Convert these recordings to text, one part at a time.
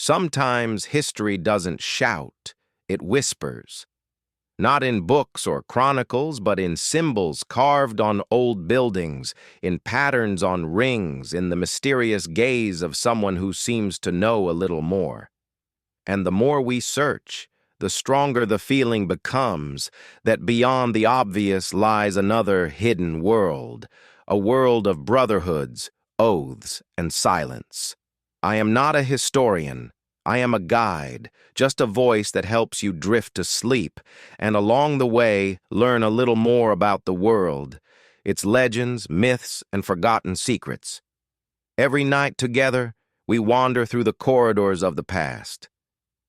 Sometimes history doesn't shout, it whispers. Not in books or chronicles, but in symbols carved on old buildings, in patterns on rings, in the mysterious gaze of someone who seems to know a little more. And the more we search, the stronger the feeling becomes that beyond the obvious lies another hidden world, a world of brotherhoods, oaths, and silence. I am not a historian. I am a guide, just a voice that helps you drift to sleep, and along the way, learn a little more about the world, its legends, myths, and forgotten secrets. Every night together, we wander through the corridors of the past.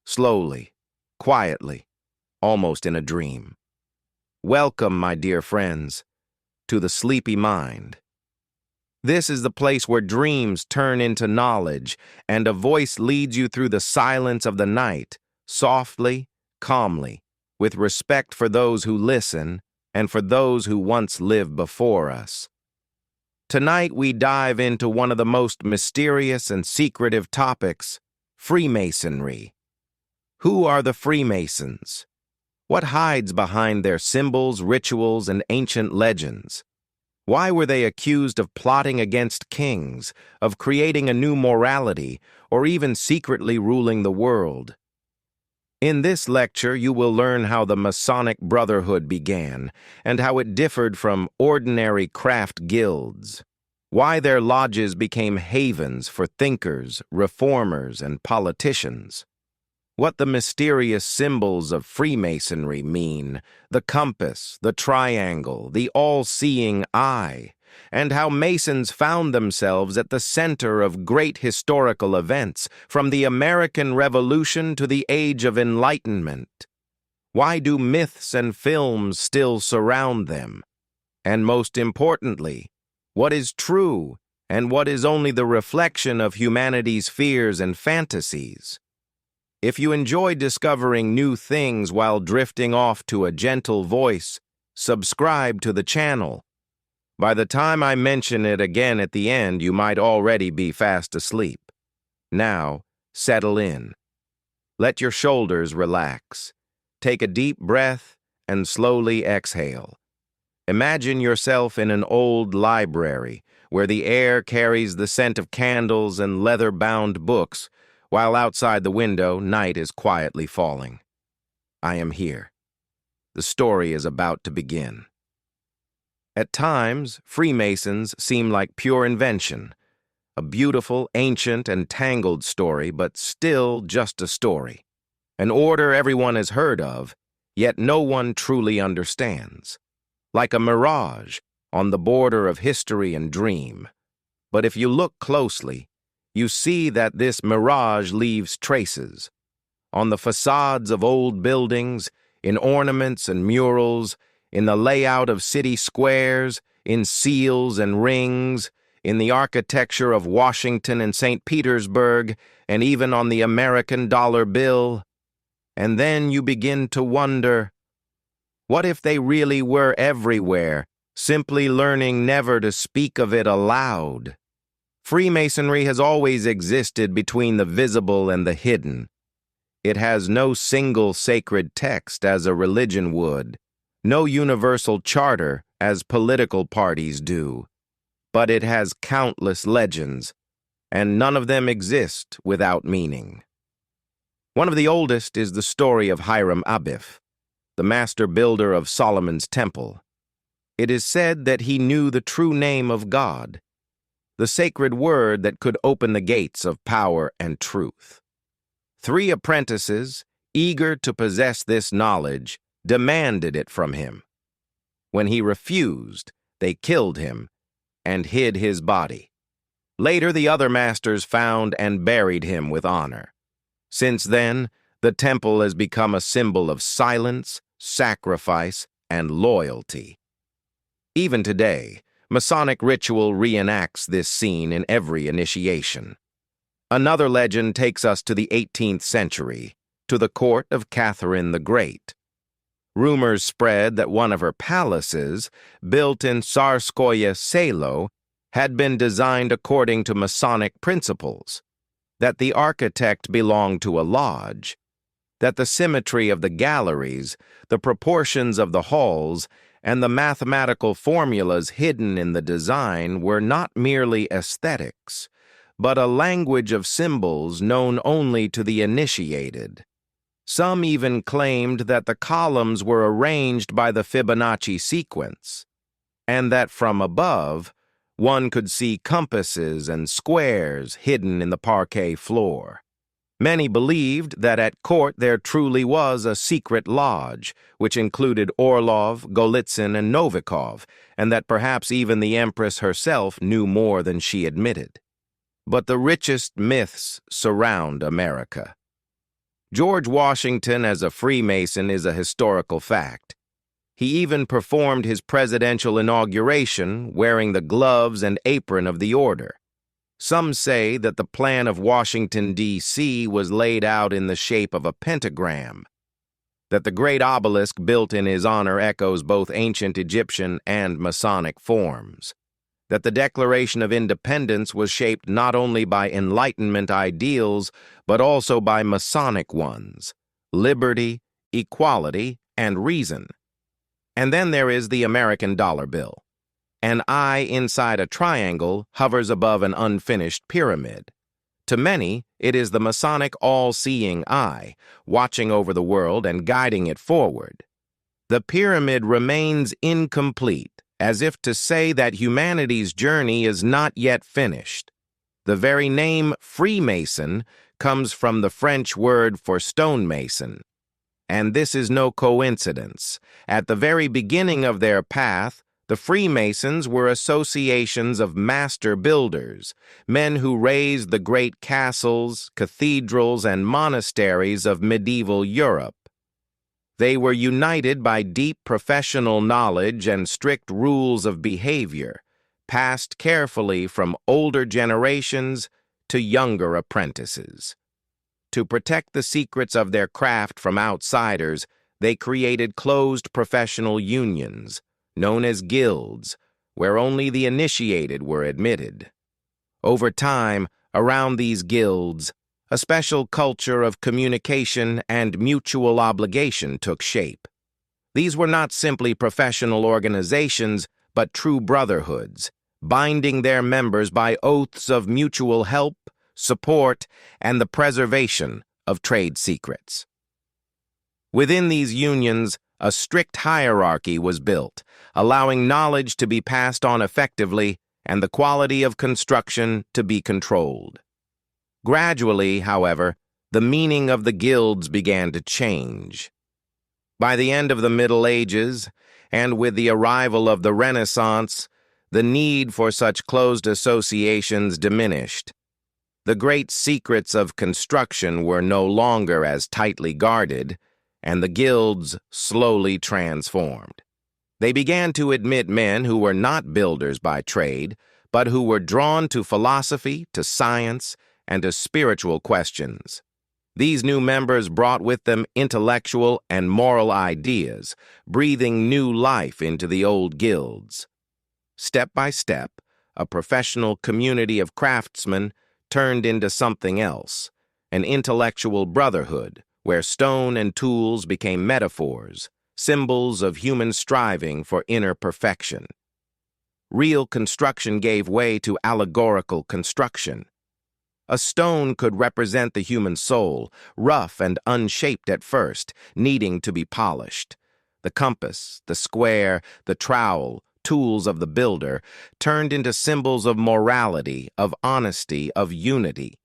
Slowly, quietly, almost in a dream. Welcome, my dear friends, to the sleepy mind. This is the place where dreams turn into knowledge, and a voice leads you through the silence of the night, softly, calmly, with respect for those who listen and for those who once lived before us. Tonight we dive into one of the most mysterious and secretive topics, Freemasonry. Who are the Freemasons? What hides behind their symbols, rituals, and ancient legends? Why were they accused of plotting against kings, of creating a new morality, or even secretly ruling the world? In this lecture, you will learn how the Masonic Brotherhood began, and how it differed from ordinary craft guilds, why their lodges became havens for thinkers, reformers, and politicians, what the mysterious symbols of Freemasonry mean, the compass, the triangle, the all-seeing eye, and how Masons found themselves at the center of great historical events, from the American Revolution to the Age of Enlightenment. Why do myths and films still surround them? And most importantly, what is true and what is only the reflection of humanity's fears and fantasies? If you enjoy discovering new things while drifting off to a gentle voice, subscribe to the channel. By the time I mention it again at the end, you might already be fast asleep. Now, settle in. Let your shoulders relax. Take a deep breath and slowly exhale. Imagine yourself in an old library where the air carries the scent of candles and leather-bound books, while outside the window, night is quietly falling. I am here. The story is about to begin. At times, Freemasons seem like pure invention, a beautiful, ancient, and tangled story, but still just a story. An order everyone has heard of, yet no one truly understands. Like a mirage on the border of history and dream. But if you look closely, you see that this mirage leaves traces. On the facades of old buildings, in ornaments and murals, in the layout of city squares, in seals and rings, in the architecture of Washington and St. Petersburg, and even on the American dollar bill. And then you begin to wonder, what if they really were everywhere, simply learning never to speak of it aloud? Freemasonry has always existed between the visible and the hidden. It has no single sacred text as a religion would, no universal charter as political parties do, but it has countless legends, and none of them exist without meaning. One of the oldest is the story of Hiram Abiff, the master builder of Solomon's temple. It is said that he knew the true name of God, the sacred word that could open the gates of power and truth. 3 apprentices, eager to possess this knowledge, demanded it from him. When he refused, they killed him and hid his body. Later, the other masters found and buried him with honor. Since then, the temple has become a symbol of silence, sacrifice, and loyalty. Even today, Masonic ritual reenacts this scene in every initiation. Another legend takes us to the 18th century, to the court of Catherine the Great. Rumors spread that one of her palaces, built in Tsarskoye Selo, had been designed according to Masonic principles. that the architect belonged to a lodge, that the symmetry of the galleries, the proportions of the halls, and the mathematical formulas hidden in the design were not merely aesthetics, but a language of symbols known only to the initiated. Some even claimed that the columns were arranged by the Fibonacci sequence, and that from above, one could see compasses and squares hidden in the parquet floor. Many believed that at court there truly was a secret lodge, which included Orlov, Golitsyn, and Novikov, and that perhaps even the Empress herself knew more than she admitted. But the richest myths surround America. George Washington as a Freemason is a historical fact. He even performed his presidential inauguration wearing the gloves and apron of the order. Some say that the plan of Washington, D.C. was laid out in the shape of a pentagram, that the great obelisk built in his honor echoes both ancient Egyptian and Masonic forms, that the Declaration of Independence was shaped not only by Enlightenment ideals, but also by Masonic ones: liberty, equality, and reason. And then there is the American dollar bill. An eye inside a triangle hovers above an unfinished pyramid. To many, it is the Masonic all-seeing eye, watching over the world and guiding it forward. The pyramid remains incomplete, as if to say that humanity's journey is not yet finished. The very name Freemason comes from the French word for stonemason. And this is no coincidence. At the very beginning of their path, the Freemasons were associations of master builders, men who raised the great castles, cathedrals, and monasteries of medieval Europe. They were united by deep professional knowledge and strict rules of behavior, passed carefully from older generations to younger apprentices. To protect the secrets of their craft from outsiders, they created closed professional unions, known as guilds, where only the initiated were admitted. Over time, around these guilds, a special culture of communication and mutual obligation took shape. These were not simply professional organizations, but true brotherhoods, binding their members by oaths of mutual help, support, and the preservation of trade secrets. Within these unions, a strict hierarchy was built, allowing knowledge to be passed on effectively and the quality of construction to be controlled. Gradually, however, the meaning of the guilds began to change. By the end of the Middle Ages, and with the arrival of the Renaissance, the need for such closed associations diminished. The great secrets of construction were no longer as tightly guarded, and the guilds slowly transformed. They began to admit men who were not builders by trade, but who were drawn to philosophy, to science, and to spiritual questions. These new members brought with them intellectual and moral ideas, breathing new life into the old guilds. Step by step, a professional community of craftsmen turned into something else, an intellectual brotherhood, where stone and tools became metaphors, symbols of human striving for inner perfection. Real construction gave way to allegorical construction. A stone could represent the human soul, rough and unshaped at first, needing to be polished. The compass, the square, the trowel, tools of the builder, turned into symbols of morality, of honesty, of unity.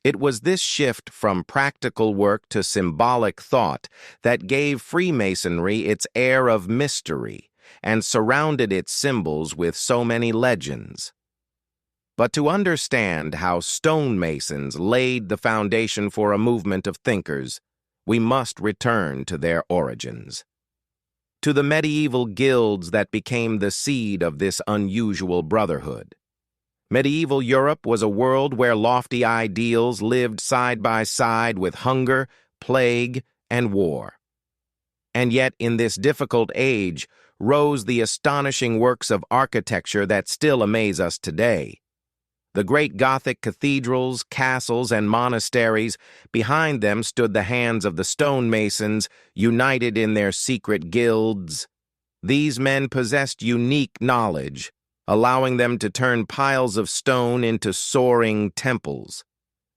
It was this shift from practical work to symbolic thought that gave Freemasonry its air of mystery and surrounded its symbols with so many legends. But to understand how stonemasons laid the foundation for a movement of thinkers, we must return to their origins. To the medieval guilds that became the seed of this unusual brotherhood. Medieval Europe was a world where lofty ideals lived side by side with hunger, plague, and war. And yet, in this difficult age, rose the astonishing works of architecture that still amaze us today. The great Gothic cathedrals, castles, and monasteries, behind them stood the hands of the stonemasons, united in their secret guilds. These men possessed unique knowledge, allowing them to turn piles of stone into soaring temples.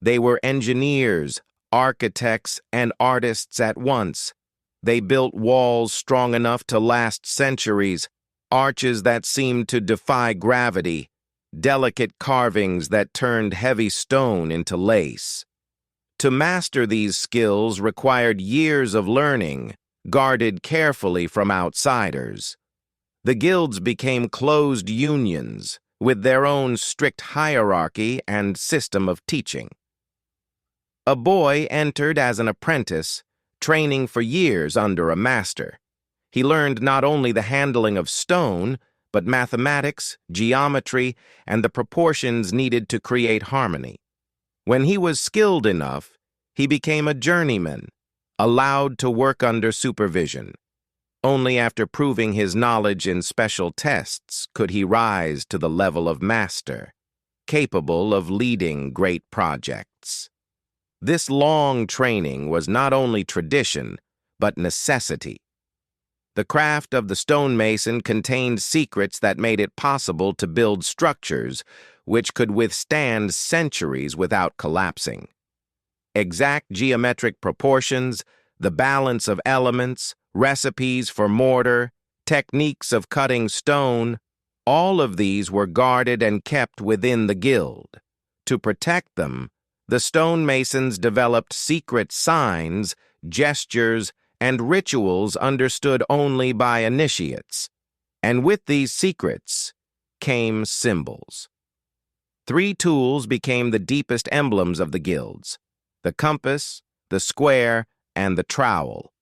They were engineers, architects, and artists at once. They built walls strong enough to last centuries, arches that seemed to defy gravity, delicate carvings that turned heavy stone into lace. To master these skills required years of learning, guarded carefully from outsiders. The guilds became closed unions, with their own strict hierarchy and system of teaching. A boy entered as an apprentice, training for years under a master. He learned not only the handling of stone, but mathematics, geometry, and the proportions needed to create harmony. When he was skilled enough, he became a journeyman, allowed to work under supervision. Only after proving his knowledge in special tests could he rise to the level of master, capable of leading great projects. This long training was not only tradition, but necessity. The craft of the stonemason contained secrets that made it possible to build structures which could withstand centuries without collapsing. Exact geometric proportions, the balance of elements, recipes for mortar, techniques of cutting stone, all of these were guarded and kept within the guild. To protect them, the stonemasons developed secret signs, gestures, and rituals understood only by initiates, and with these secrets came symbols. 3 tools became the deepest emblems of the guilds: the compass, the square, and the trowel.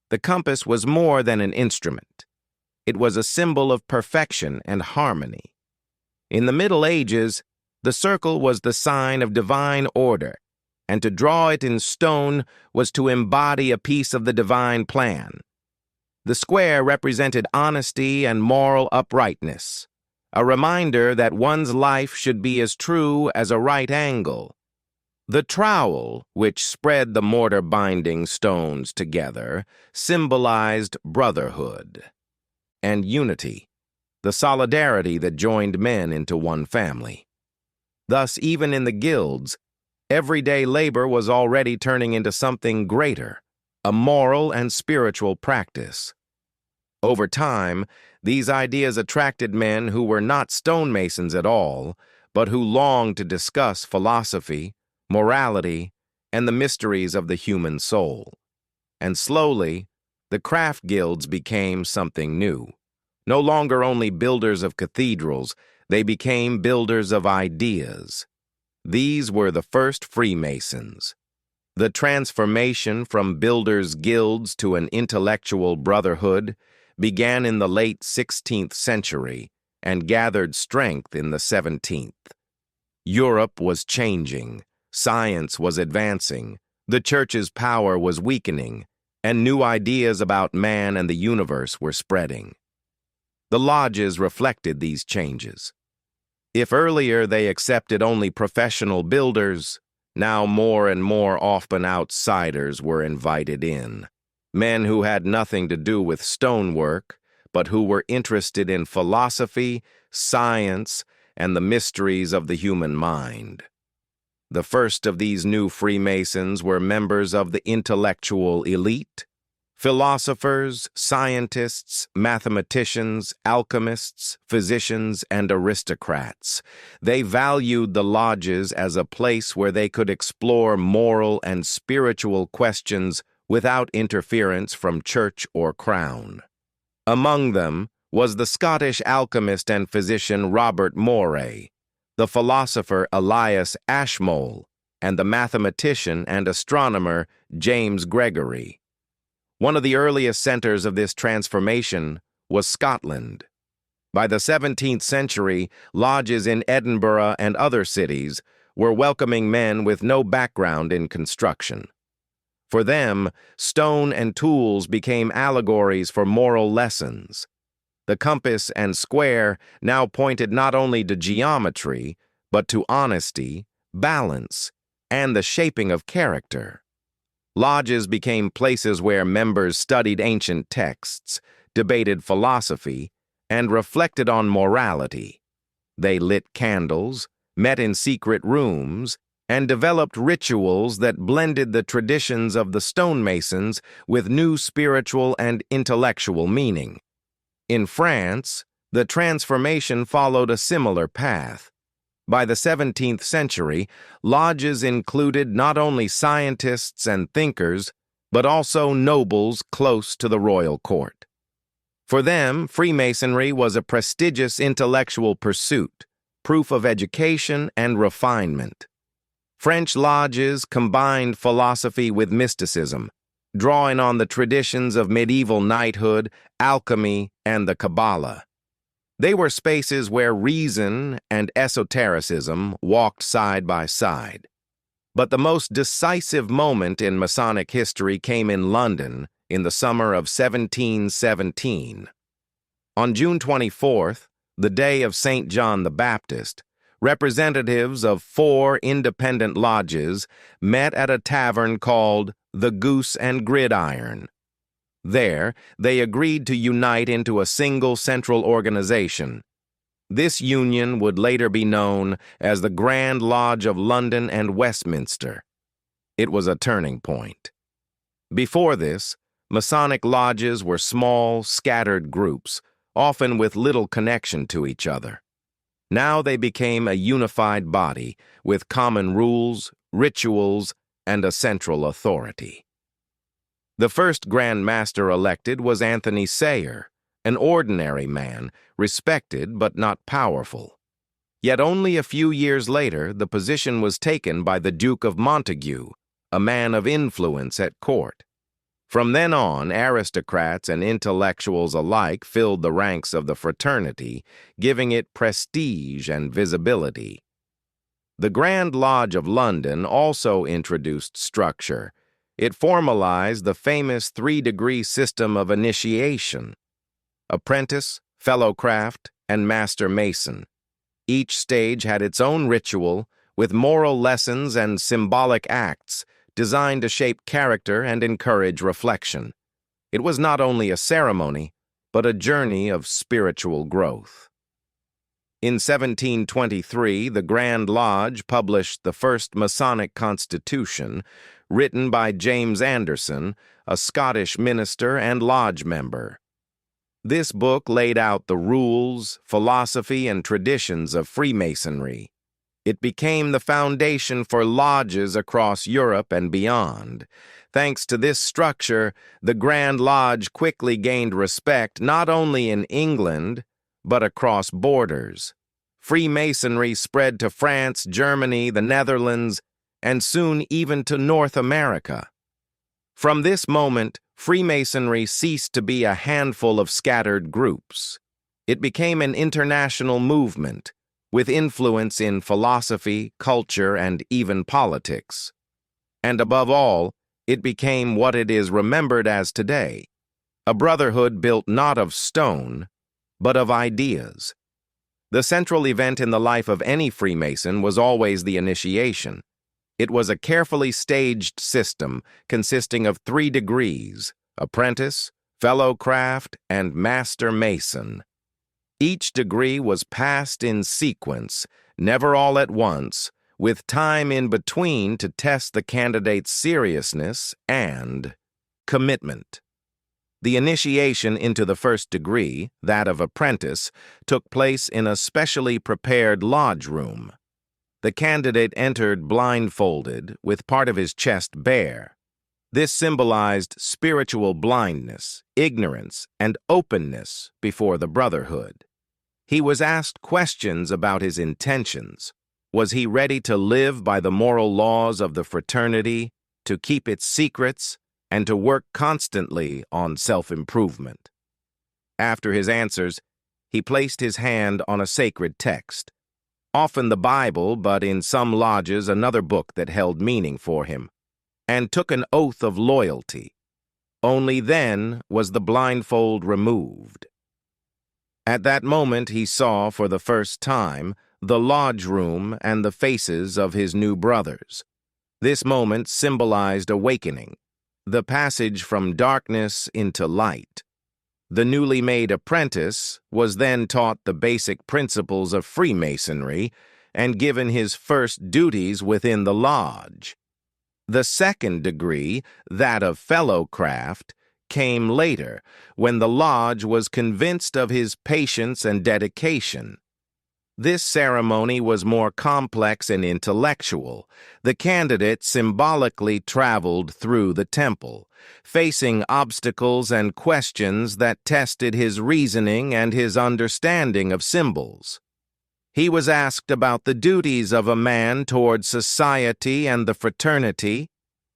The compass was more than an instrument. It was a symbol of perfection and harmony. In the Middle Ages, the circle was the sign of divine order, and to draw it in stone was to embody a piece of the divine plan. The square represented honesty and moral uprightness, a reminder that one's life should be as true as a right angle. The trowel, which spread the mortar-binding stones together, symbolized brotherhood and unity, the solidarity that joined men into one family. Thus, even in the guilds, everyday labor was already turning into something greater, a moral and spiritual practice. Over time, these ideas attracted men who were not stonemasons at all, but who longed to discuss philosophy, morality, and the mysteries of the human soul. And slowly, the craft guilds became something new. No longer only builders of cathedrals, they became builders of ideas. These were the first Freemasons. The transformation from builders' guilds to an intellectual brotherhood began in the late 16th century and gathered strength in the 17th. Europe was changing, science was advancing, the church's power was weakening, and new ideas about man and the universe were spreading. The lodges reflected these changes. If earlier they accepted only professional builders, now more and more often outsiders were invited in. Men who had nothing to do with stonework, but who were interested in philosophy, science, and the mysteries of the human mind. The first of these new Freemasons were members of the intellectual elite: philosophers, scientists, mathematicians, alchemists, physicians, and aristocrats. They valued the lodges as a place where they could explore moral and spiritual questions without interference from church or crown. Among them was the Scottish alchemist and physician Robert Moray, the philosopher Elias Ashmole, and the mathematician and astronomer James Gregory. One of the earliest centers of this transformation was Scotland. By the 17th century, lodges in Edinburgh and other cities were welcoming men with no background in construction. For them, stone and tools became allegories for moral lessons. The compass and square now pointed not only to geometry, but to honesty, balance, and the shaping of character. Lodges became places where members studied ancient texts, debated philosophy, and reflected on morality. They lit candles, met in secret rooms, and developed rituals that blended the traditions of the stonemasons with new spiritual and intellectual meaning. In France, the transformation followed a similar path. By the 17th century, lodges included not only scientists and thinkers, but also nobles close to the royal court. For them, Freemasonry was a prestigious intellectual pursuit, proof of education and refinement. French lodges combined philosophy with mysticism, drawing on the traditions of medieval knighthood, alchemy, and the Kabbalah. They were spaces where reason and esotericism walked side by side. But the most decisive moment in Masonic history came in London in the summer of 1717. On June 24th, the day of St. John the Baptist, representatives of 4 independent lodges met at a tavern called the Goose and Gridiron. There, they agreed to unite into a single central organization. This union would later be known as the Grand Lodge of London and Westminster. It was a turning point. Before this, Masonic lodges were small, scattered groups, often with little connection to each other. Now they became a unified body with common rules, rituals, and a central authority. The first Grand Master elected was Anthony Sayer, an ordinary man, respected but not powerful. Yet only a few years later, the position was taken by the Duke of Montague, a man of influence at court. From then on, aristocrats and intellectuals alike filled the ranks of the fraternity, giving it prestige and visibility. The Grand Lodge of London also introduced structure. It formalized the famous 3-degree system of initiation: apprentice, fellowcraft, and master mason. Each stage had its own ritual, with moral lessons and symbolic acts designed to shape character and encourage reflection. It was not only a ceremony, but a journey of spiritual growth. In 1723, the Grand Lodge published the first Masonic Constitution, written by James Anderson, a Scottish minister and lodge member. This book laid out the rules, philosophy, and traditions of Freemasonry. It became the foundation for lodges across Europe and beyond. Thanks to this structure, the Grand Lodge quickly gained respect not only in England, but across borders. Freemasonry spread to France, Germany, the Netherlands, and soon even to North America. From this moment, Freemasonry ceased to be a handful of scattered groups. It became an international movement, with influence in philosophy, culture, and even politics. And above all, it became what it is remembered as today, a brotherhood built not of stone, but of ideas. The central event in the life of any Freemason was always the initiation. It was a carefully staged system consisting of 3 degrees: apprentice, fellowcraft, and master mason. Each degree was passed in sequence, never all at once, with time in between to test the candidate's seriousness and commitment. The initiation into the first degree, that of apprentice, took place in a specially prepared lodge room. The candidate entered blindfolded, with part of his chest bare. This symbolized spiritual blindness, ignorance, and openness before the brotherhood. He was asked questions about his intentions. Was he ready to live by the moral laws of the fraternity, to keep its secrets, and to work constantly on self-improvement? After his answers, he placed his hand on a sacred text, often the Bible, but in some lodges another book that held meaning for him, and took an oath of loyalty. Only then was the blindfold removed. At that moment he saw, for the first time, the lodge room, and the faces of his new brothers. This moment symbolized awakening, the passage from darkness into light. The newly made apprentice was then taught the basic principles of Freemasonry and given his first duties within the lodge. The second degree, that of fellowcraft, came later, when the lodge was convinced of his patience and dedication. This ceremony was more complex and intellectual. The candidate symbolically traveled through the temple, facing obstacles and questions that tested his reasoning and his understanding of symbols. He was asked about the duties of a man toward society and the fraternity,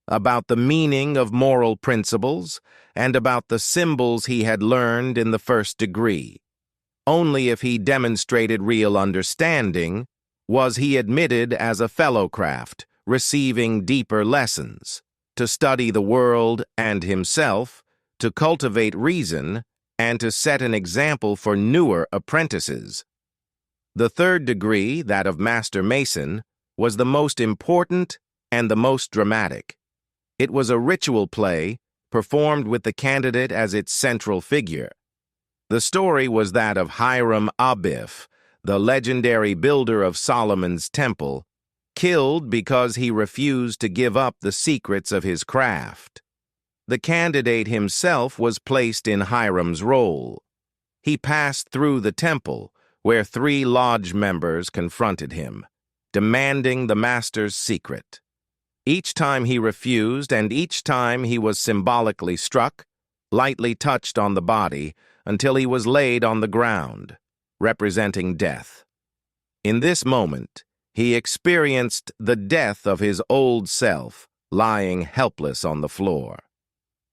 about the meaning of moral principles, and about the symbols he had learned in the first degree. Only if he demonstrated real understanding was he admitted as a fellowcraft, receiving deeper lessons, to study the world and himself, to cultivate reason, and to set an example for newer apprentices. The third degree, that of Master Mason, was the most important and the most dramatic. It was a ritual play, performed with the candidate as its central figure. The story was that of Hiram Abiff, the legendary builder of Solomon's temple, killed because he refused to give up the secrets of his craft. The candidate himself was placed in Hiram's role. He passed through the temple, where 3 lodge members confronted him, demanding the master's secret. Each time he refused, and each time he was symbolically struck, lightly touched on the body, until he was laid on the ground, representing death. In this moment, he experienced the death of his old self, lying helpless on the floor.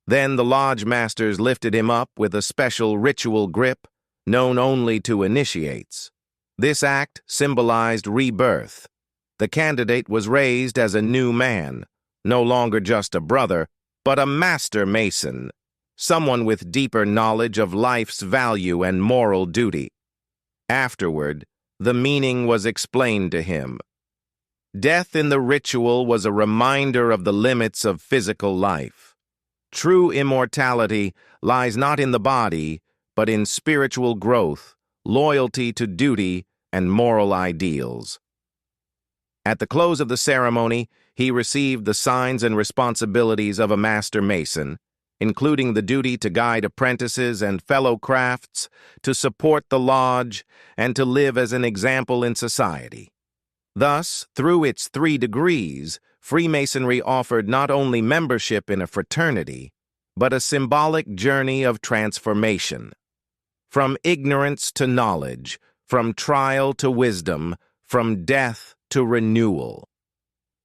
Then the lodge masters lifted him up with a special ritual grip known only to initiates. This act symbolized rebirth. The candidate was raised as a new man, no longer just a brother, but a master mason, someone with deeper knowledge of life's value and moral duty. Afterward, the meaning was explained to him. Death in the ritual was a reminder of the limits of physical life. True immortality lies not in the body, but in spiritual growth, loyalty to duty, and moral ideals. At the close of the ceremony, he received the signs and responsibilities of a master mason, including the duty to guide apprentices and fellow crafts, to support the lodge, and to live as an example in society. Thus, through its 3 degrees, Freemasonry offered not only membership in a fraternity, but a symbolic journey of transformation. From ignorance to knowledge, from trial to wisdom, from death to renewal.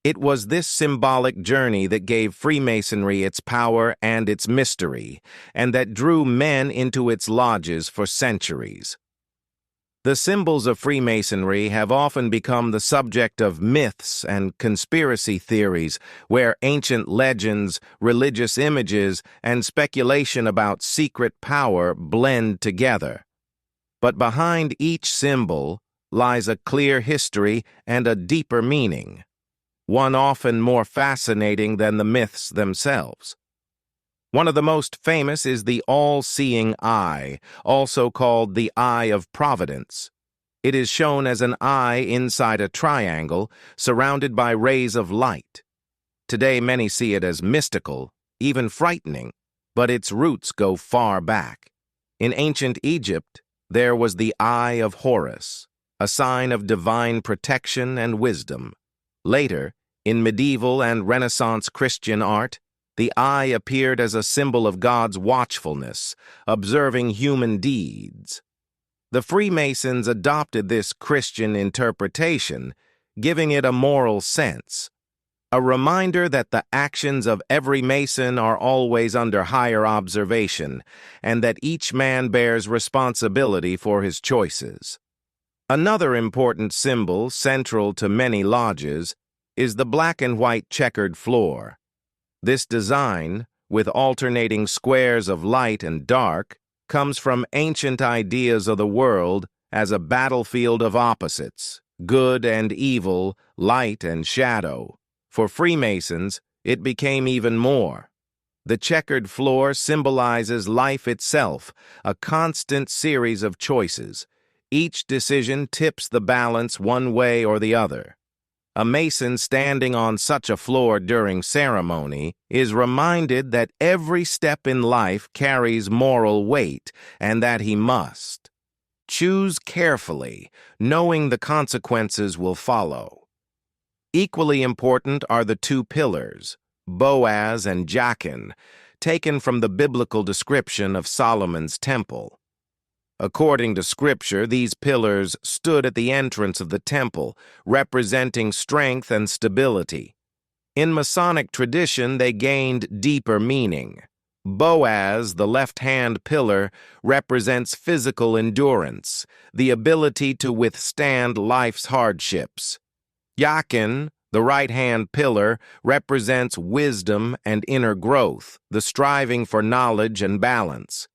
It was this symbolic journey that gave Freemasonry its power and its mystery, and that drew men into its lodges for centuries. The symbols of Freemasonry have often become the subject of myths and conspiracy theories, where ancient legends, religious images, and speculation about secret power blend together. But behind each symbol lies a clear history and a deeper meaning, one often more fascinating than the myths themselves. One of the most famous is the all-seeing eye, also called the Eye of Providence. It is shown as an eye inside a triangle, surrounded by rays of light. Today many see it as mystical, even frightening, but its roots go far back. In ancient Egypt, there was the Eye of Horus, a sign of divine protection and wisdom. Later, in medieval and Renaissance Christian art, the eye appeared as a symbol of God's watchfulness, observing human deeds. The Freemasons adopted this Christian interpretation, giving it a moral sense, a reminder that the actions of every Mason are always under higher observation, and that each man bears responsibility for his choices. Another important symbol central to many lodges is the black and white checkered floor. This design, with alternating squares of light and dark, comes from ancient ideas of the world as a battlefield of opposites, good and evil, light and shadow. For Freemasons, it became even more. The checkered floor symbolizes life itself, a constant series of choices. Each decision tips the balance one way or the other. A Mason standing on such a floor during ceremony is reminded that every step in life carries moral weight and that he must choose carefully, knowing the consequences will follow. Equally important are the two pillars, Boaz and Jachin, taken from the biblical description of Solomon's temple. According to Scripture, these pillars stood at the entrance of the temple, representing strength and stability. In Masonic tradition, they gained deeper meaning. Boaz, the left-hand pillar, represents physical endurance, the ability to withstand life's hardships. Jachin, the right-hand pillar, represents wisdom and inner growth, the striving for knowledge and balance.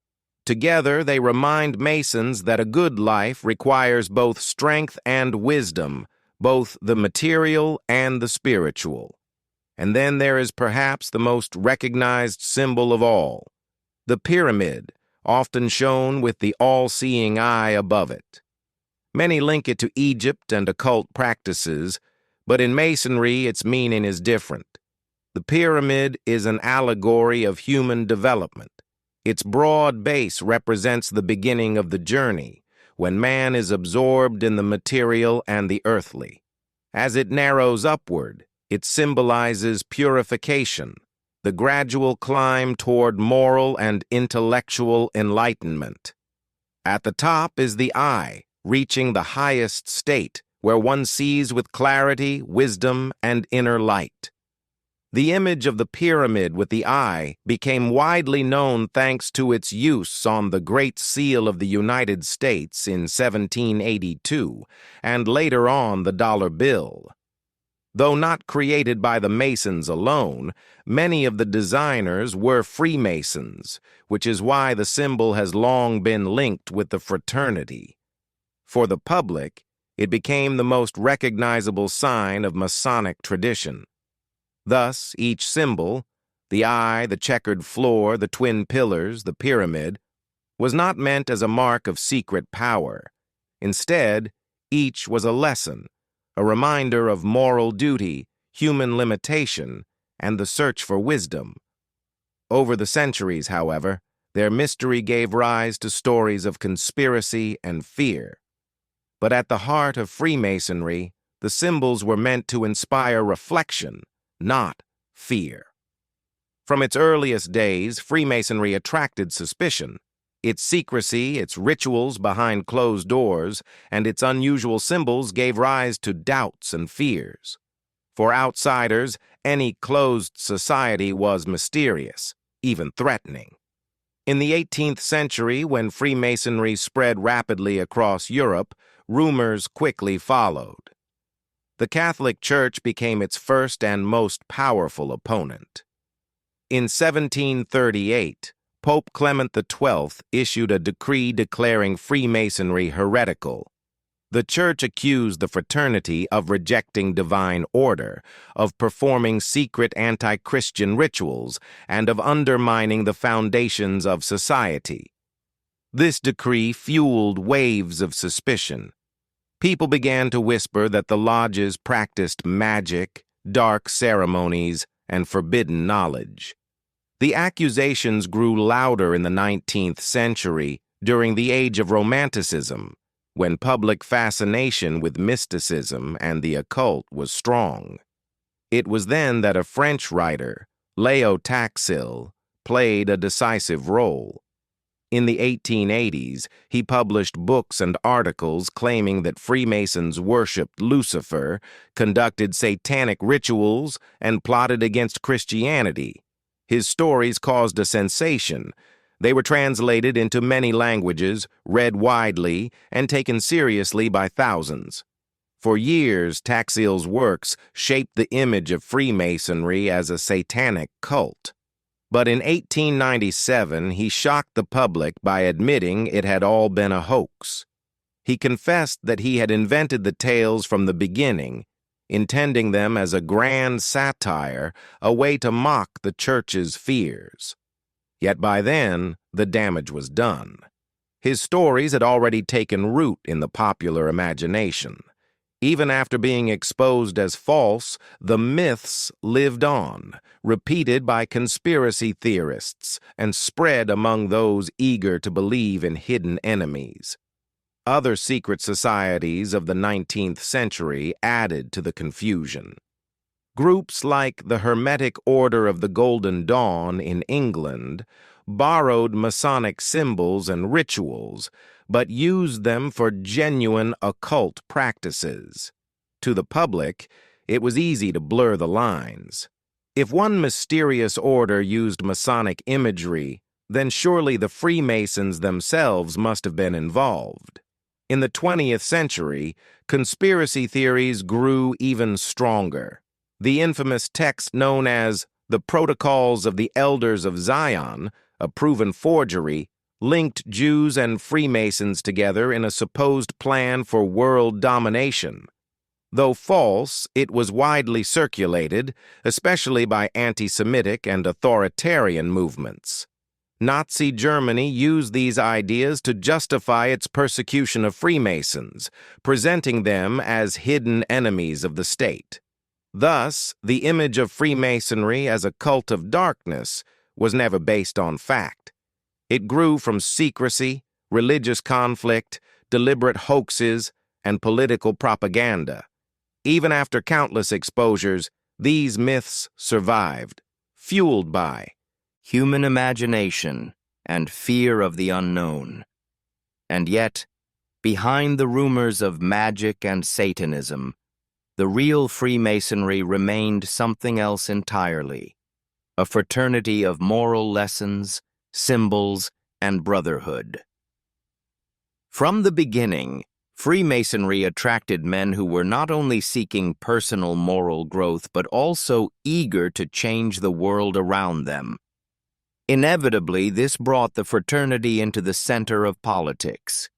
Together, they remind Masons that a good life requires both strength and wisdom, both the material and the spiritual. And then there is perhaps the most recognized symbol of all, the pyramid, often shown with the all-seeing eye above it. Many link it to Egypt and occult practices, but in Masonry its meaning is different. The pyramid is an allegory of human development. Its broad base represents the beginning of the journey, when man is absorbed in the material and the earthly. As it narrows upward, it symbolizes purification, the gradual climb toward moral and intellectual enlightenment. At the top is the eye, reaching the highest state, where one sees with clarity, wisdom, and inner light. The image of the pyramid with the eye became widely known thanks to its use on the Great Seal of the United States in 1782, and later on the dollar bill. Though not created by the Masons alone, many of the designers were Freemasons, which is why the symbol has long been linked with the fraternity. For the public, it became the most recognizable sign of Masonic tradition. Thus, each symbol, the eye, the checkered floor, the twin pillars, the pyramid, was not meant as a mark of secret power. Instead, each was a lesson, a reminder of moral duty, human limitation, and the search for wisdom. Over the centuries, however, their mystery gave rise to stories of conspiracy and fear. But at the heart of Freemasonry, the symbols were meant to inspire reflection, not fear. From its earliest days, Freemasonry attracted suspicion. Its secrecy, its rituals behind closed doors, and its unusual symbols gave rise to doubts and fears. For outsiders, any closed society was mysterious, even threatening. In the 18th century, when Freemasonry spread rapidly across Europe, rumors quickly followed. The Catholic Church became its first and most powerful opponent. In 1738, Pope Clement XII issued a decree declaring Freemasonry heretical. The Church accused the fraternity of rejecting divine order, of performing secret anti-Christian rituals, and of undermining the foundations of society. This decree fueled waves of suspicion. People began to whisper that the lodges practiced magic, dark ceremonies, and forbidden knowledge. The accusations grew louder in the 19th century during the Age of Romanticism, when public fascination with mysticism and the occult was strong. It was then that a French writer, Léo Taxil, played a decisive role. In the 1880s, he published books and articles claiming that Freemasons worshipped Lucifer, conducted satanic rituals, and plotted against Christianity. His stories caused a sensation. They were translated into many languages, read widely, and taken seriously by thousands. For years, Taxil's works shaped the image of Freemasonry as a satanic cult. But in 1897, he shocked the public by admitting it had all been a hoax. He confessed that he had invented the tales from the beginning, intending them as a grand satire, a way to mock the church's fears. Yet by then, the damage was done. His stories had already taken root in the popular imagination. Even after being exposed as false, the myths lived on, repeated by conspiracy theorists, and spread among those eager to believe in hidden enemies. Other secret societies of the 19th century added to the confusion. Groups like the Hermetic Order of the Golden Dawn in England borrowed Masonic symbols and rituals, but used them for genuine occult practices. To the public, it was easy to blur the lines. If one mysterious order used Masonic imagery, then surely the Freemasons themselves must have been involved. In the 20th century, conspiracy theories grew even stronger. The infamous text known as the Protocols of the Elders of Zion, a proven forgery, linked Jews and Freemasons together in a supposed plan for world domination. Though false, it was widely circulated, especially by anti-Semitic and authoritarian movements. Nazi Germany used these ideas to justify its persecution of Freemasons, presenting them as hidden enemies of the state. Thus, the image of Freemasonry as a cult of darkness was never based on fact. It grew from secrecy, religious conflict, deliberate hoaxes, and political propaganda. Even after countless exposures, these myths survived, fueled by human imagination and fear of the unknown. And yet, behind the rumors of magic and Satanism, the real Freemasonry remained something else entirely, a fraternity of moral lessons, symbols, and brotherhood. From the beginning, Freemasonry attracted men who were not only seeking personal moral growth but also eager to change the world around them. Inevitably, this brought the fraternity into the center of politics.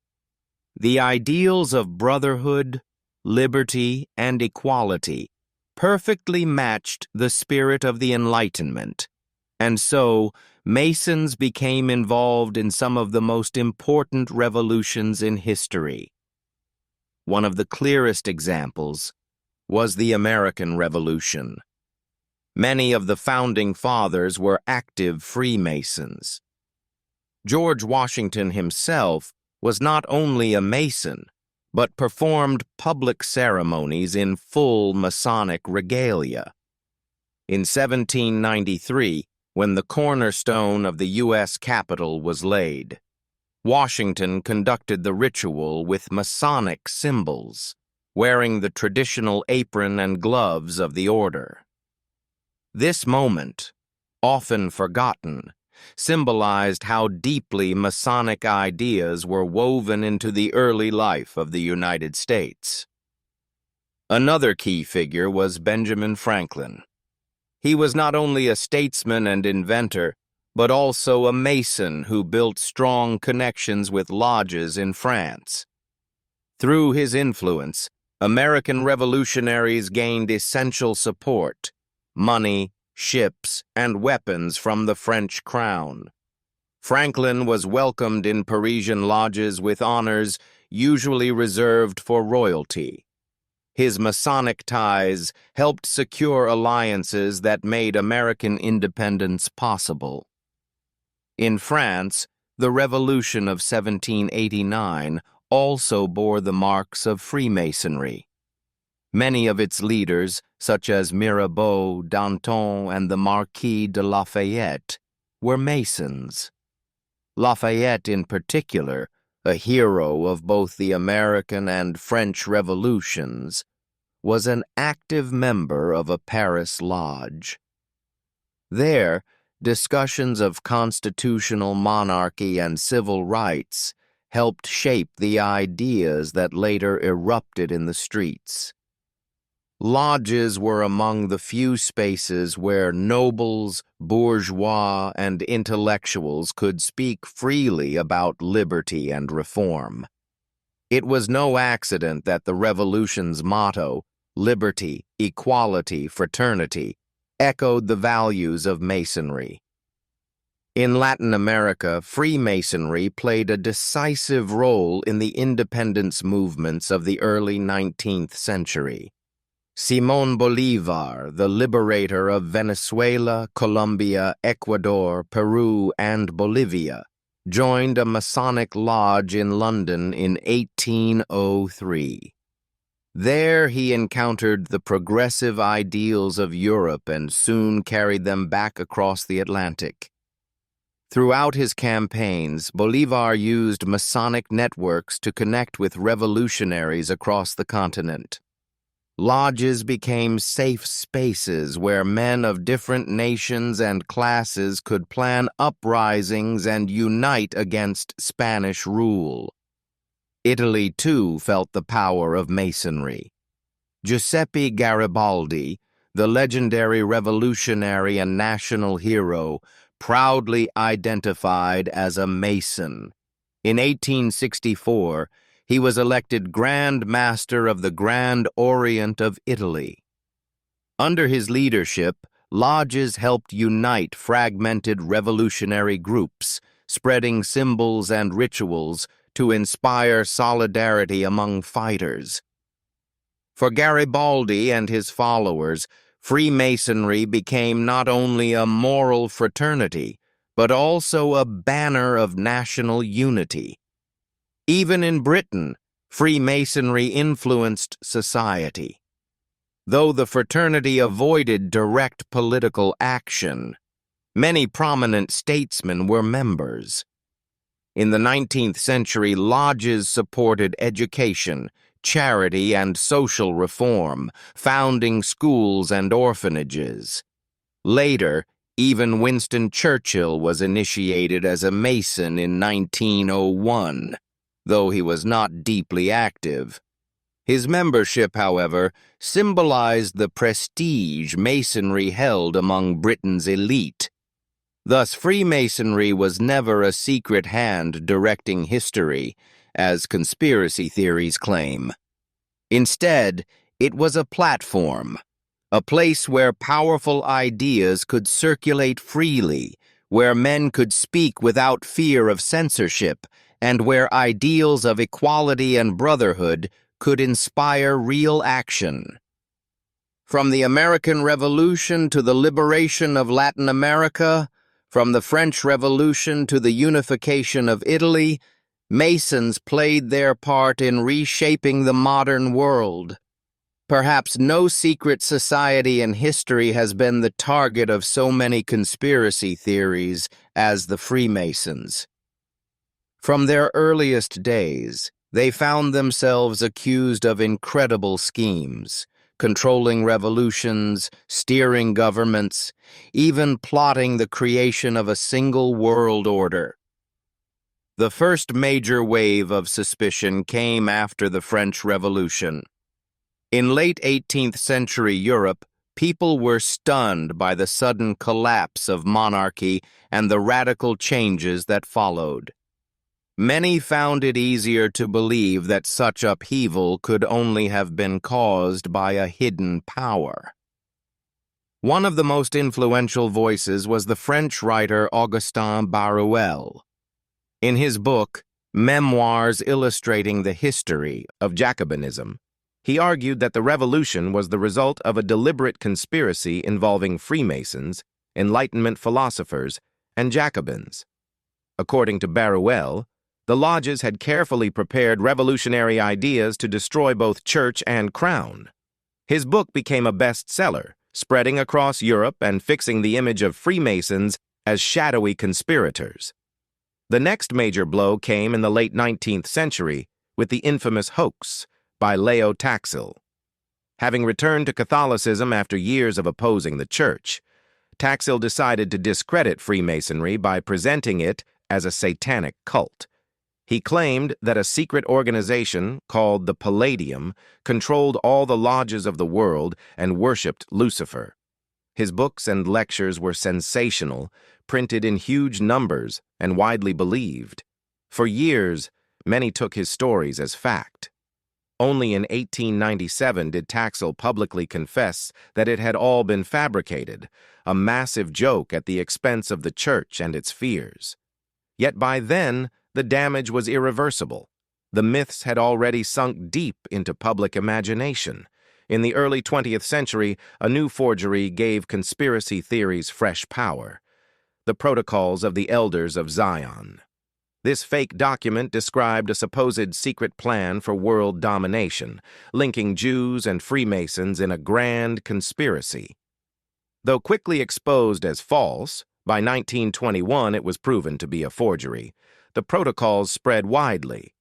The ideals of brotherhood, liberty, and equality perfectly matched the spirit of the Enlightenment, and so Masons became involved in some of the most important revolutions in history. One of the clearest examples was the American Revolution. Many of the founding fathers were active Freemasons. George Washington himself was not only a Mason, but performed public ceremonies in full Masonic regalia. In 1793, when the cornerstone of the U.S. Capitol was laid, Washington conducted the ritual with Masonic symbols, wearing the traditional apron and gloves of the order. This moment, often forgotten, symbolized how deeply Masonic ideas were woven into the early life of the United States. Another key figure was Benjamin Franklin. He was not only a statesman and inventor, but also a Mason who built strong connections with lodges in France. Through his influence, American revolutionaries gained essential support: money, ships, and weapons from the French crown. Franklin was welcomed in Parisian lodges with honors usually reserved for royalty. His Masonic ties helped secure alliances that made American independence possible. In France, the Revolution of 1789 also bore the marks of Freemasonry. Many of its leaders, such as Mirabeau, Danton, and the Marquis de Lafayette, were Masons. Lafayette, in particular, a hero of both the American and French revolutions, was an active member of a Paris lodge. There, discussions of constitutional monarchy and civil rights helped shape the ideas that later erupted in the streets. Lodges were among the few spaces where nobles, bourgeois, and intellectuals could speak freely about liberty and reform. It was no accident that the Revolution's motto, liberty, equality, fraternity, echoed the values of Masonry. In Latin America, Freemasonry played a decisive role in the independence movements of the early 19th century. Simón Bolívar, the liberator of Venezuela, Colombia, Ecuador, Peru, and Bolivia, joined a Masonic lodge in London in 1803. There he encountered the progressive ideals of Europe and soon carried them back across the Atlantic. Throughout his campaigns, Bolívar used Masonic networks to connect with revolutionaries across the continent. Lodges became safe spaces where men of different nations and classes could plan uprisings and unite against Spanish rule. Italy, too, felt the power of Masonry. Giuseppe Garibaldi, the legendary revolutionary and national hero, proudly identified as a Mason. In 1864, he was elected Grand Master of the Grand Orient of Italy. Under his leadership, lodges helped unite fragmented revolutionary groups, spreading symbols and rituals to inspire solidarity among fighters. For Garibaldi and his followers, Freemasonry became not only a moral fraternity, but also a banner of national unity. Even in Britain, Freemasonry influenced society. Though the fraternity avoided direct political action, many prominent statesmen were members. In the 19th century, lodges supported education, charity, and social reform, founding schools and orphanages. Later, even Winston Churchill was initiated as a Mason in 1901, though he was not deeply active. His membership, however, symbolized the prestige Masonry held among Britain's elite. Thus, Freemasonry was never a secret hand directing history, as conspiracy theories claim. Instead, it was a platform, a place where powerful ideas could circulate freely, where men could speak without fear of censorship, and where ideals of equality and brotherhood could inspire real action. From the American Revolution to the liberation of Latin America, from the French Revolution to the unification of Italy, Masons played their part in reshaping the modern world. Perhaps no secret society in history has been the target of so many conspiracy theories as the Freemasons. From their earliest days, they found themselves accused of incredible schemes, controlling revolutions, steering governments, even plotting the creation of a single world order. The first major wave of suspicion came after the French Revolution. In late 18th century Europe, people were stunned by the sudden collapse of monarchy and the radical changes that followed. Many found it easier to believe that such upheaval could only have been caused by a hidden power. One of the most influential voices was the French writer Augustin Barruel. In his book, Memoirs Illustrating the History of Jacobinism, he argued that the revolution was the result of a deliberate conspiracy involving Freemasons, Enlightenment philosophers, and Jacobins. According to Barruel, the lodges had carefully prepared revolutionary ideas to destroy both church and crown. His book became a bestseller, spreading across Europe and fixing the image of Freemasons as shadowy conspirators. The next major blow came in the late 19th century with the infamous hoax by Leo Taxil. Having returned to Catholicism after years of opposing the Church, Taxil decided to discredit Freemasonry by presenting it as a satanic cult. He claimed that a secret organization called the Palladium controlled all the lodges of the world and worshipped Lucifer. His books and lectures were sensational, printed in huge numbers, and widely believed. For years, Many took his stories as fact. Only in 1897 did Taxil publicly confess that it had all been fabricated, a massive joke at the expense of the church and its fears. Yet by then, the damage was irreversible. The myths had already sunk deep into public imagination. In the early 20th century, a new forgery gave conspiracy theories fresh power: the Protocols of the Elders of Zion. This fake document described a supposed secret plan for world domination, linking Jews and Freemasons in a grand conspiracy. Though quickly exposed as false, by 1921 it was proven to be a forgery. The protocols spread widely.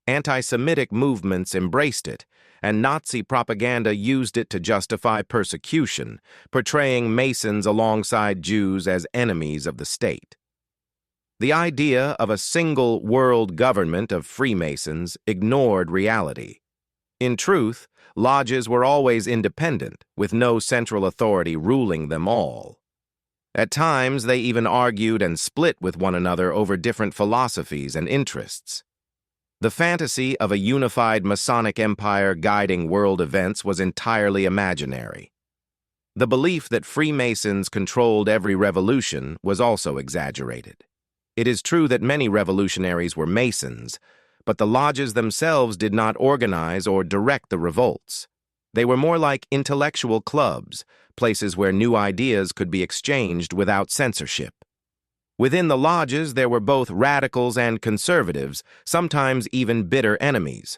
Anti-Semitic movements embraced it, and Nazi propaganda used it to justify persecution, portraying Masons alongside Jews as enemies of the state. The idea of a single world government of Freemasons ignored reality. In truth, lodges were always independent, with no central authority ruling them all. At times, they even argued and split with one another over different philosophies and interests. The fantasy of a unified Masonic empire guiding world events was entirely imaginary. The belief that Freemasons controlled every revolution was also exaggerated. It is true that many revolutionaries were Masons, but the lodges themselves did not organize or direct the revolts. They were more like intellectual clubs, places where new ideas could be exchanged without censorship. Within the lodges, there were both radicals and conservatives, sometimes even bitter enemies.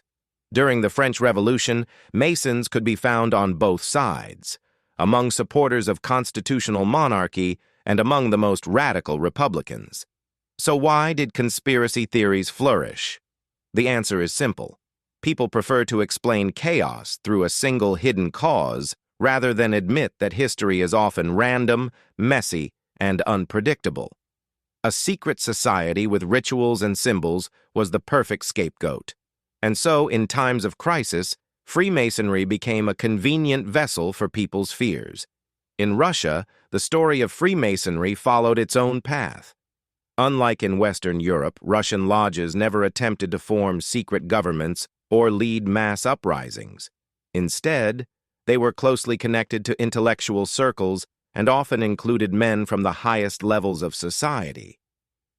During the French Revolution, Masons could be found on both sides, among supporters of constitutional monarchy and among the most radical Republicans. So why did conspiracy theories flourish? The answer is simple. People prefer to explain chaos through a single hidden cause rather than admit that history is often random, messy, and unpredictable. A secret society with rituals and symbols was the perfect scapegoat. And so, in times of crisis, Freemasonry became a convenient vessel for people's fears. In Russia, the story of Freemasonry followed its own path. Unlike in Western Europe, Russian lodges never attempted to form secret governments or lead mass uprisings. Instead, they were closely connected to intellectual circles and often included men from the highest levels of society.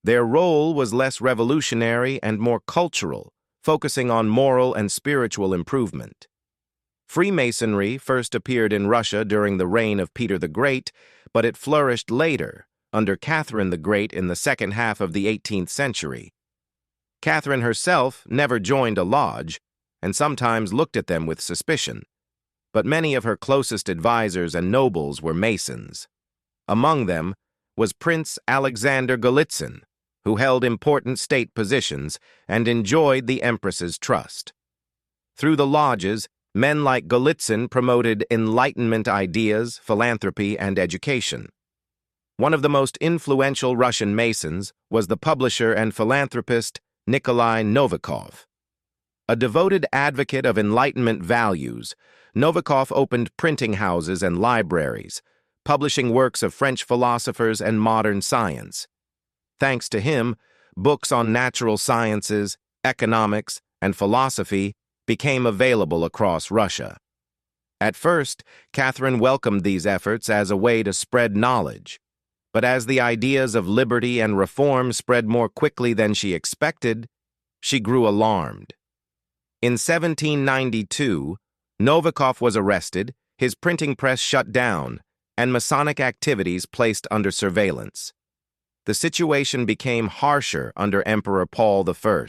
Their role was less revolutionary and more cultural, focusing on moral and spiritual improvement. Freemasonry first appeared in Russia during the reign of Peter the Great, but it flourished later, under Catherine the Great in the second half of the 18th century. Catherine herself never joined a lodge, and sometimes looked at them with suspicion, but many of her closest advisors and nobles were Masons. Among them was Prince Alexander Golitsyn, who held important state positions and enjoyed the Empress's trust. Through the lodges, men like Golitsyn promoted Enlightenment ideas, philanthropy, and education. One of the most influential Russian Masons was the publisher and philanthropist Nikolai Novikov. A devoted advocate of Enlightenment values, Novikov opened printing houses and libraries, publishing works of French philosophers and modern science. Thanks to him, books on natural sciences, economics, and philosophy became available across Russia. At first, Catherine welcomed these efforts as a way to spread knowledge. But as the ideas of liberty and reform spread more quickly than she expected, she grew alarmed. In 1792, Novikov was arrested, his printing press shut down, and Masonic activities placed under surveillance. The situation became harsher under Emperor Paul I.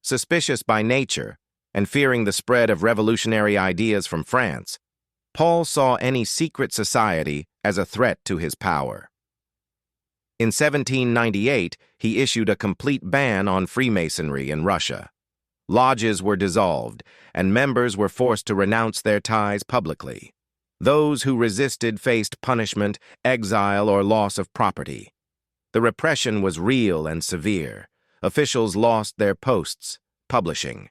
Suspicious by nature, and fearing the spread of revolutionary ideas from France, Paul saw any secret society as a threat to his power. In 1798, he issued a complete ban on Freemasonry in Russia. Lodges were dissolved, and members were forced to renounce their ties publicly. Those who resisted faced punishment, exile, or loss of property. The repression was real and severe. Officials lost their posts, publishing.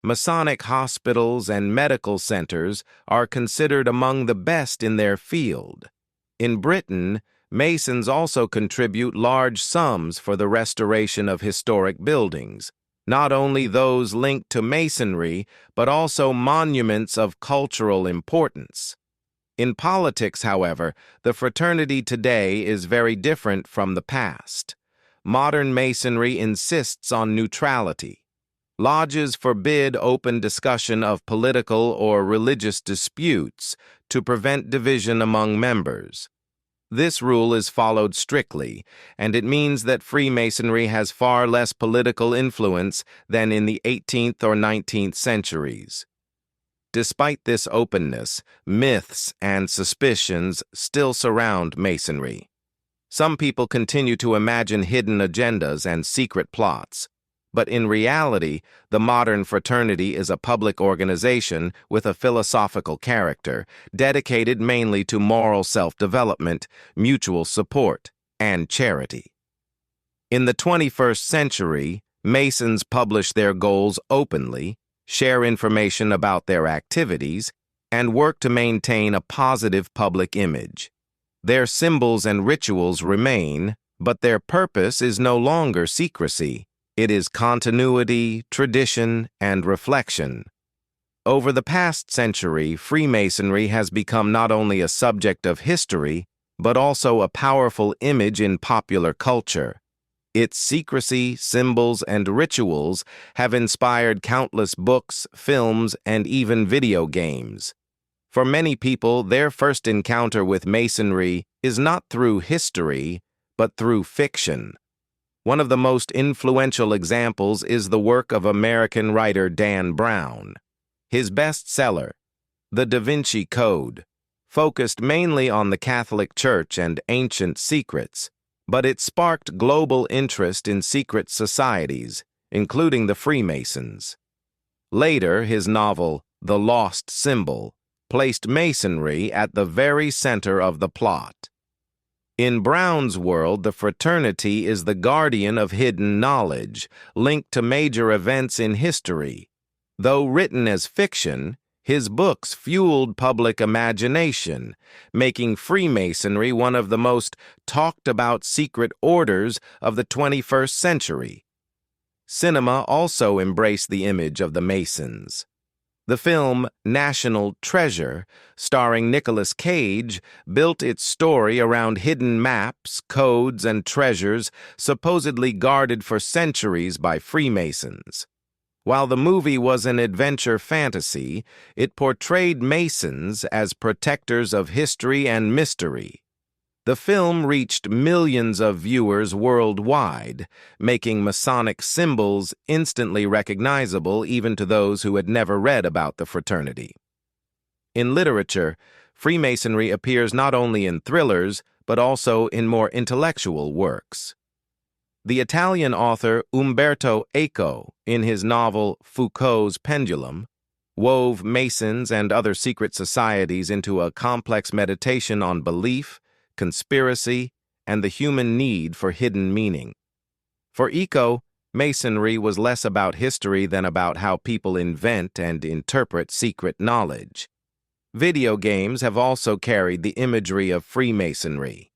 Masonic hospitals and medical centers are considered among the best in their field. In Britain, Masons also contribute large sums for the restoration of historic buildings, not only those linked to Masonry, but also monuments of cultural importance. In politics, however, the fraternity today is very different from the past. Modern Masonry insists on neutrality. Lodges forbid open discussion of political or religious disputes to prevent division among members. This rule is followed strictly, and it means that Freemasonry has far less political influence than in the 18th or 19th centuries. Despite this openness, myths and suspicions still surround Masonry. Some people continue to imagine hidden agendas and secret plots, but in reality, the modern fraternity is a public organization with a philosophical character, dedicated mainly to moral self-development, mutual support, and charity. In the 21st century, Masons publish their goals openly, share information about their activities, and work to maintain a positive public image. Their symbols and rituals remain, but their purpose is no longer secrecy. It is continuity, tradition, and reflection. Over the past century, Freemasonry has become not only a subject of history, but also a powerful image in popular culture. Its secrecy, symbols, and rituals have inspired countless books, films, and even video games. For many people, their first encounter with Masonry is not through history, but through fiction. One of the most influential examples is the work of American writer Dan Brown. His bestseller, The Da Vinci Code, focused mainly on the Catholic Church and ancient secrets, but it sparked global interest in secret societies, including the Freemasons. Later, his novel, The Lost Symbol, placed Masonry at the very center of the plot. In Brown's world, the fraternity is the guardian of hidden knowledge, linked to major events in history. Though written as fiction, his books fueled public imagination, making Freemasonry one of the most talked-about secret orders of the 21st century. Cinema also embraced the image of the Masons. The film National Treasure, starring Nicolas Cage, built its story around hidden maps, codes, and treasures supposedly guarded for centuries by Freemasons. While the movie was an adventure fantasy, it portrayed Masons as protectors of history and mystery. The film reached millions of viewers worldwide, making Masonic symbols instantly recognizable even to those who had never read about the fraternity. In literature, Freemasonry appears not only in thrillers, but also in more intellectual works. The Italian author Umberto Eco, in his novel Foucault's Pendulum, wove Masons and other secret societies into a complex meditation on belief, conspiracy, and the human need for hidden meaning. For Eco, Masonry was less about history than about how people invent and interpret secret knowledge. Video games have also carried the imagery of Freemasonry.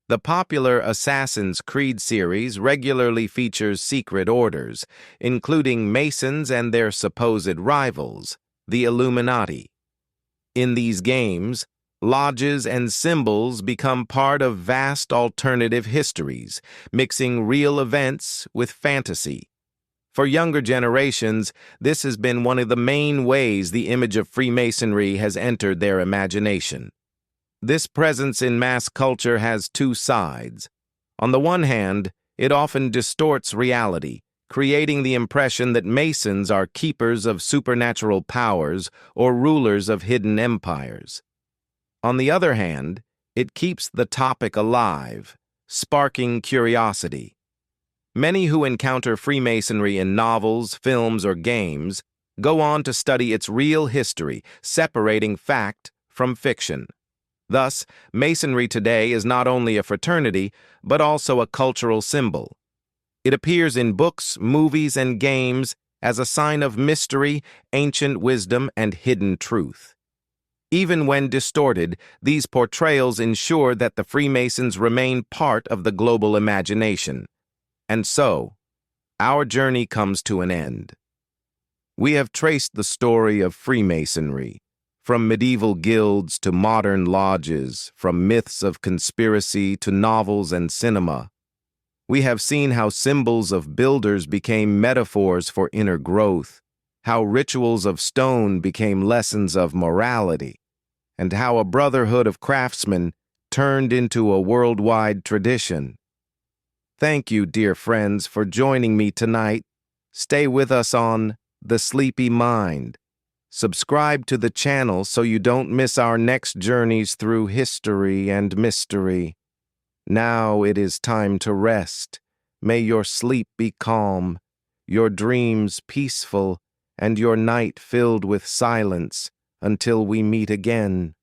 The popular Assassin's Creed series regularly features secret orders, including Masons and their supposed rivals, the Illuminati. In these games, lodges and symbols become part of vast alternative histories, mixing real events with fantasy. For younger generations, this has been one of the main ways the image of Freemasonry has entered their imagination. This presence in mass culture has two sides. On the one hand, it often distorts reality, creating the impression that Masons are keepers of supernatural powers or rulers of hidden empires. On the other hand, it keeps the topic alive, sparking curiosity. Many who encounter Freemasonry in novels, films, or games go on to study its real history, separating fact from fiction. Thus, Masonry today is not only a fraternity, but also a cultural symbol. It appears in books, movies, and games as a sign of mystery, ancient wisdom, and hidden truth. Even when distorted, these portrayals ensure that the Freemasons remain part of the global imagination. And so, our journey comes to an end. We have traced the story of Freemasonry, from medieval guilds to modern lodges, from myths of conspiracy to novels and cinema. We have seen how symbols of builders became metaphors for inner growth, how rituals of stone became lessons of morality, and how a brotherhood of craftsmen turned into a worldwide tradition. Thank you, dear friends, for joining me tonight. Stay with us on The Sleepy Mind. Subscribe to the channel so you don't miss our next journeys through history and mystery. Now it is time to rest. May your sleep be calm, your dreams peaceful, and your night filled with silence until we meet again.